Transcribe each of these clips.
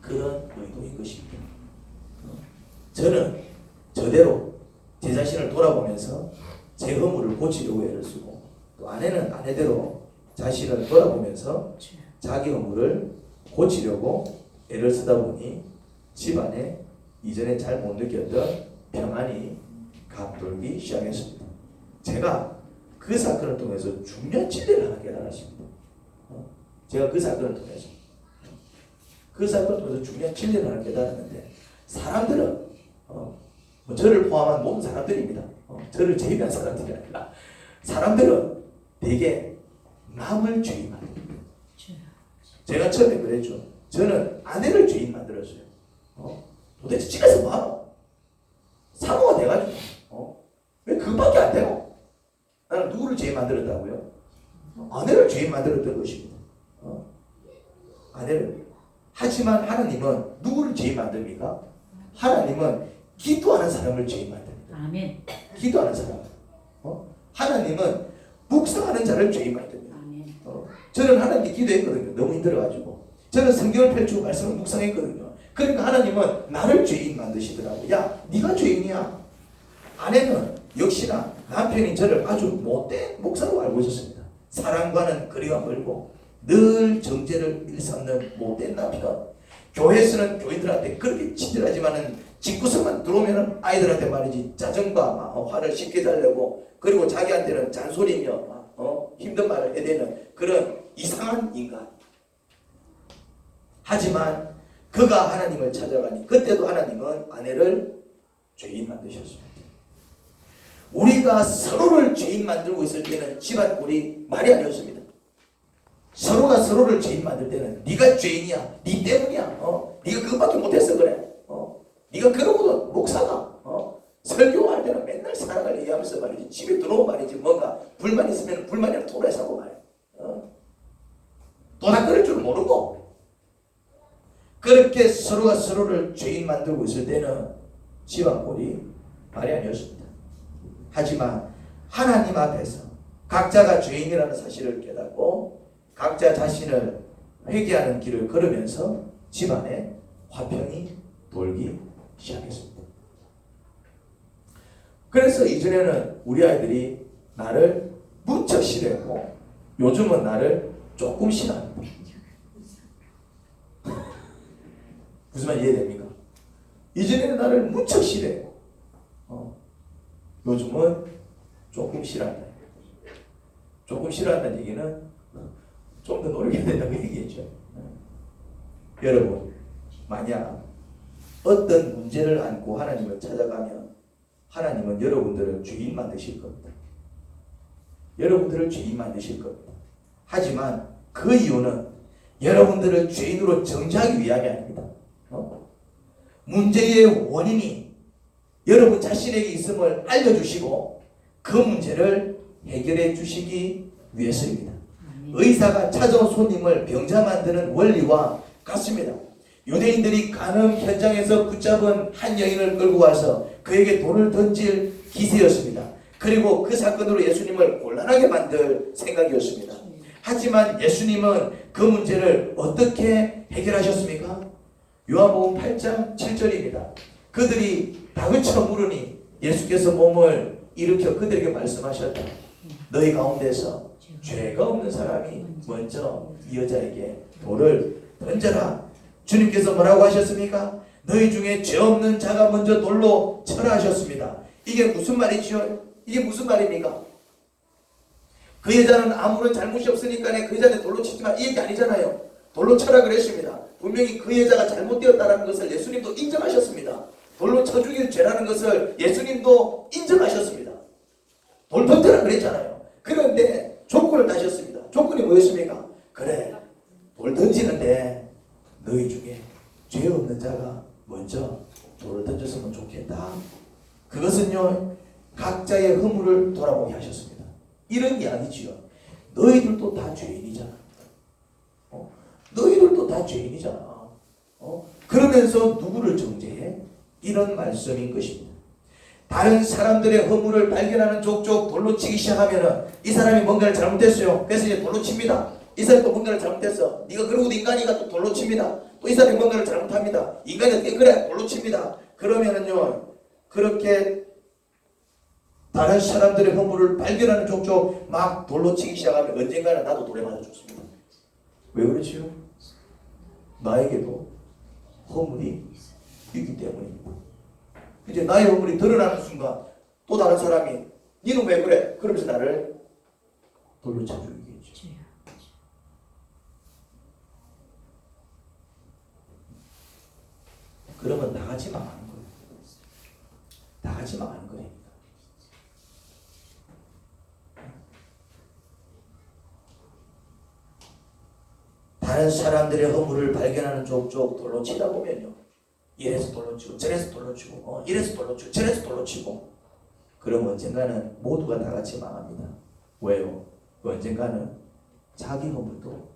그런 의도인 것입니다. 저는 저대로 제 자신을 돌아보면서 제 허물을 고치려고 애를 쓰고, 또 아내는 아내대로 자신을 돌아보면서 자기 허물을 고치려고 애를 쓰다 보니 집안에 이전에 잘 못 느꼈던 평안이 감돌기 시작했습니다. 제가 그 사건을 통해서 중요한 진리를 하나 깨달았습니다. 제가 그 사건을 통해서 중요한 진리를 하나 깨달았는데, 사람들은 저를 포함한 모든 사람들입니다. 저를 제외한 사람들이 아니라 사람들은 대개 남을 죄인 만듭니다. 제가 처음에 그랬죠. 저는 아내를 죄인 만들었어요. 도대체 집에서 뭐하노? 사모가 돼가지고 왜 그밖에 안 되고? 나는 누구를 죄인 만들었다고요? 아내를 죄인 만들었던 것입니다. 아내를. 하지만 하나님은 누구를 죄인 만듭니까? 하나님은 기도하는 사람을 죄인 만듭니다. 아멘. 기도하는 사람. 하나님은 묵상하는 자를 죄인 만듭니다. 아멘. 저는 하나님께 기도했거든요. 너무 힘들어가지고. 저는 성경을 펼치고 말씀을 묵상했거든요. 그러니까 하나님은 나를 죄인 만드시더라고. 야, 네가 죄인이야. 아내는 역시나 남편이 저를 아주 못된 목사로 알고 있었습니다. 사랑과는 거리가 멀고 늘 정죄를 일삼는 못된 남편. 교회에서는 교인들한테 그렇게 친절하지만은 집구석만 들어오면은 아이들한테 말이지 짜증과 화를 쉽게 달래고, 그리고 자기한테는 잔소리며 힘든 말을 해대는 그런 이상한 인간. 하지만 그가 하나님을 찾아가니 그때도 하나님은 아내를 죄인 만드셨습니다. 우리가 서로를 죄인 만들고 있을 때는 집안 꼴이 말이 아니었습니다. 서로가 서로를 죄인 만들 때는 네가 죄인이야, 네 때문이야, 네가 그것밖에 못했어 그래, 네가 그러고도 목사가 설교할 때는 맨날 사랑을 얘기하면서 말이지, 집에 들어오면 말이지 뭔가 불만 있으면 불만이랑 토라이사고 말이야. 도닥거릴 줄 모르고 그렇게 서로가 서로를 죄인 만들고 있을 때는 집안 꼴이 말이 아니었습니다. 하지만 하나님 앞에서 각자가 죄인이라는 사실을 깨닫고 각자 자신을 회개하는 길을 걸으면서 집안에 화평이 돌기 시작했습니다. 그래서 이전에는 우리 아이들이 나를 무척 싫어했고 요즘은 나를 조금 싫어합니다. 무슨 말 이해됩니까? 이전에는 나를 무척 싫어해요. 요즘은 조금 싫어한다. 조금 싫어한다는 얘기는 좀 더 노력해야 된다고 얘기했죠. 여러분, 만약 어떤 문제를 안고 하나님을 찾아가면 하나님은 여러분들을 죄인 만드실 겁니다. 여러분들을 죄인 만드실 겁니다. 하지만 그 이유는 여러분들을 죄인으로 정죄하기 위함이 아닙니다. 문제의 원인이 여러분 자신에게 있음을 알려주시고 그 문제를 해결해 주시기 위해서입니다. 의사가 찾아온 손님을 병자 만드는 원리와 같습니다. 유대인들이 간음 현장에서 붙잡은 한 여인을 끌고 와서 그에게 돌을 던질 기세였습니다. 그리고 그 사건으로 예수님을 곤란하게 만들 생각이었습니다. 하지만 예수님은 그 문제를 어떻게 해결하셨습니까? 요한복음 8장 7절입니다. 그들이 닭을 쳐 물으니 예수께서 몸을 일으켜 그들에게 말씀하셨다. 너희 가운데서 죄가 없는 사람이 먼저 이 여자에게 돌을 던져라. 주님께서 뭐라고 하셨습니까? 너희 중에 죄 없는 자가 먼저 돌로 쳐라 하셨습니다. 이게 무슨 말이죠? 이게 무슨 말입니까? 그 여자는 아무런 잘못이 없으니까 그 여자한테 돌로 치지 마, 이 얘기 아니잖아요. 돌로 쳐라 그랬습니다. 분명히 그 여자가 잘못되었다는 것을 예수님도 인정하셨습니다. 돌로 쳐 죽일 죄라는 것을 예수님도 인정하셨습니다. 돌 던져라 그랬잖아요. 그런데 조건을 다셨습니다. 조건이 뭐였습니까? 그래, 돌 던지는데 너희 중에 죄 없는 자가 먼저 돌을 던졌으면 좋겠다. 그것은요, 각자의 허물을 돌아보게 하셨습니다. 이런 이야기지요. 너희들도 다 죄인이잖아. 너희들도 다 죄인이잖아. 그러면서 누구를 정죄해? 이런 말씀인 것입니다. 다른 사람들의 허물을 발견하는 족족 돌로 치기 시작하면은 이 사람이 뭔가를 잘못했어요. 그래서 이제 돌로 칩니다. 이 사람이 또 뭔가를 잘못했어. 네가 그러고도 인간이가 또 돌로 칩니다. 또 이 사람이 뭔가를 잘못합니다. 인간이 어떻게 그래? 돌로 칩니다. 그러면은요, 그렇게 다른 사람들의 허물을 발견하는 족족 막 돌로 치기 시작하면 언젠가는 나도 돌에 맞아 죽습니다. 왜 그렇지요? 나에게도 허물이 있기 때문입니다. 이제 나의 허물이 드러나는 순간 또 다른 사람이 니는 왜 그래? 그러면서 나를 돌로 쳐 죽이겠죠. 그러면 다 같이 망하는 거예요. 다 같이 망하는 거예요. 다른 사람들의 허물을 발견하는 족족 돌로 치다 보면요, 이래서 돌로 치고 저래서 돌로 치고 이래서 돌로 치고 저래서 돌로 치고, 그럼 언젠가는 모두가 다 같이 망합니다. 왜요? 언젠가는 자기 허물도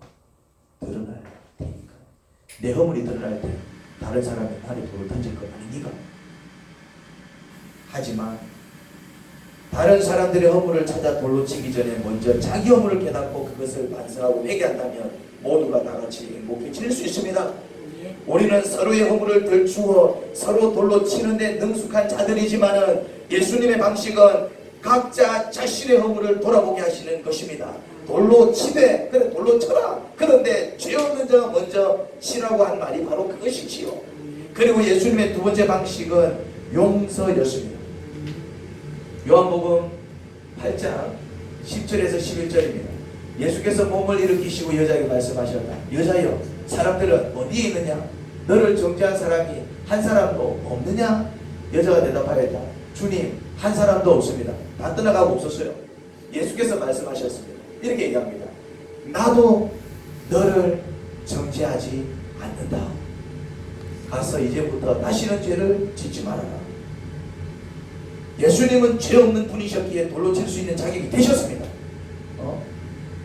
드러날 테니까. 내 허물이 드러날 때 다른 사람이 나를 돌을 던질 것 아니니까. 하지만 다른 사람들의 허물을 찾아 돌로 치기 전에 먼저 자기 허물을 깨닫고 그것을 반성하고 회개한다면 모두가 다 같이 행복해질 수 있습니다. 우리는 서로의 허물을 들추어 서로 돌로 치는데 능숙한 자들이지만은 예수님의 방식은 각자 자신의 허물을 돌아보게 하시는 것입니다. 돌로 치되, 그래 돌로 쳐라. 그런데 죄 없는 자가 먼저 치라고 한 말이 바로 그것이지요. 그리고 예수님의 두 번째 방식은 용서였습니다. 요한복음 8장 10절에서 11절입니다. 예수께서 몸을 일으키시고 여자에게 말씀하셨다. 여자여, 사람들은 어디에 있느냐? 너를 정죄한 사람이 한 사람도 없느냐? 여자가 대답하였다. 주님, 한 사람도 없습니다. 다 떠나가고 없었어요. 예수께서 말씀하셨습니다. 이렇게 얘기합니다. 나도 너를 정죄하지 않는다. 가서 이제부터 다시는 죄를 짓지 말아라. 예수님은 죄 없는 분이셨기에 돌로 칠 수 있는 자격이 되셨습니다.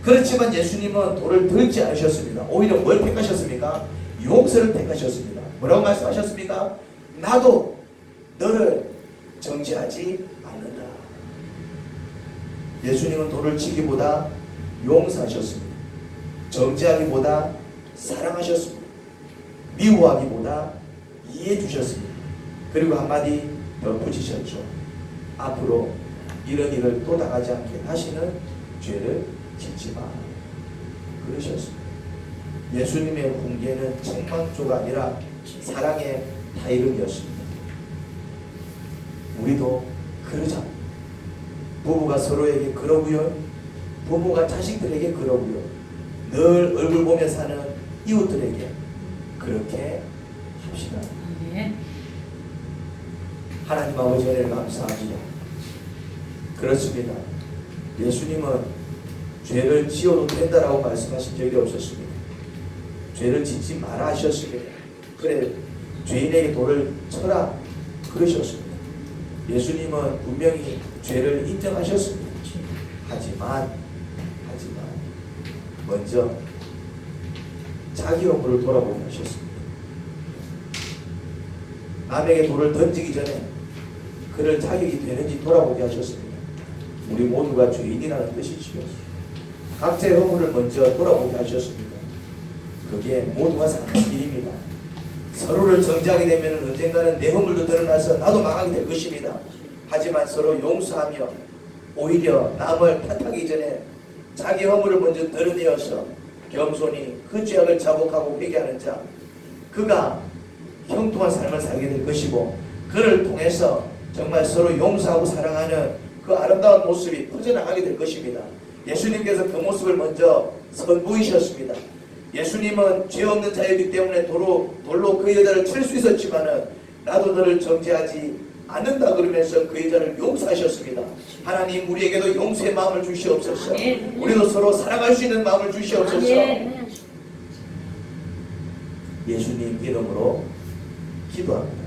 그렇지만 예수님은 돌을 들지 않으셨습니다. 오히려 뭘 택하셨습니까? 용서를 택하셨습니다. 뭐라고 말씀하셨습니까? 나도 너를 정죄하지 않는다. 예수님은 돌을 치기보다 용서하셨습니다. 정죄하기보다 사랑하셨습니다. 미워하기보다 이해해 주셨습니다. 그리고 한마디 더 붙이셨죠. 앞으로 이런 일을 또 당하지 않게 다시는 죄를 짓지 마. 그러셨습니다. 예수님의 훈계는 책망조가 아니라 사랑의 타이름이었습니다. 우리도 그러자. 부부가 서로에게 그러고요, 부모가 자식들에게 그러고요, 늘 얼굴 보며 사는 이웃들에게 그렇게 합시다. 하나님 아버지 은혜를 감사합니다. 그렇습니다. 예수님은 죄를 지어도 된다라고 말씀하신 적이 없었습니다. 죄를 짓지 마라 하셨습니다. 그래, 죄인에게 돌을 쳐라 그러셨습니다. 예수님은 분명히 죄를 인정하셨습니다. 하지만 먼저 자기 허물을 돌아보게 하셨습니다. 남에게 돌을 던지기 전에 그럴 자격이 되는지 돌아보게 하셨습니다. 우리 모두가 죄인이라는 뜻이지요. 각자의 허물을 먼저 돌아보게 하셨습니다. 그게 모두가 사는 길입니다. 서로를 정죄하게 되면 언젠가는 내 허물도 드러나서 나도 망하게 될 것입니다. 하지만 서로 용서하며 오히려 남을 탓하기 전에 자기 허물을 먼저 드러내어서 겸손히 그 죄악을 자복하고 회개하는 자, 그가 형통한 삶을 살게 될 것이고, 그를 통해서 정말 서로 용서하고 사랑하는 그 아름다운 모습이 퍼져나가게 될 것입니다. 예수님께서 그 모습을 먼저 선보이셨습니다. 예수님은 죄 없는 자이기 때문에 돌로 그 여자를 칠 수 있었지만은 나도 너를 정죄하지 않는다 그러면서 그 여자를 용서하셨습니다. 하나님, 우리에게도 용서의 마음을 주시옵소서. 우리도 서로 사랑할 수 있는 마음을 주시옵소서. 예수님 이름으로 기도합니다.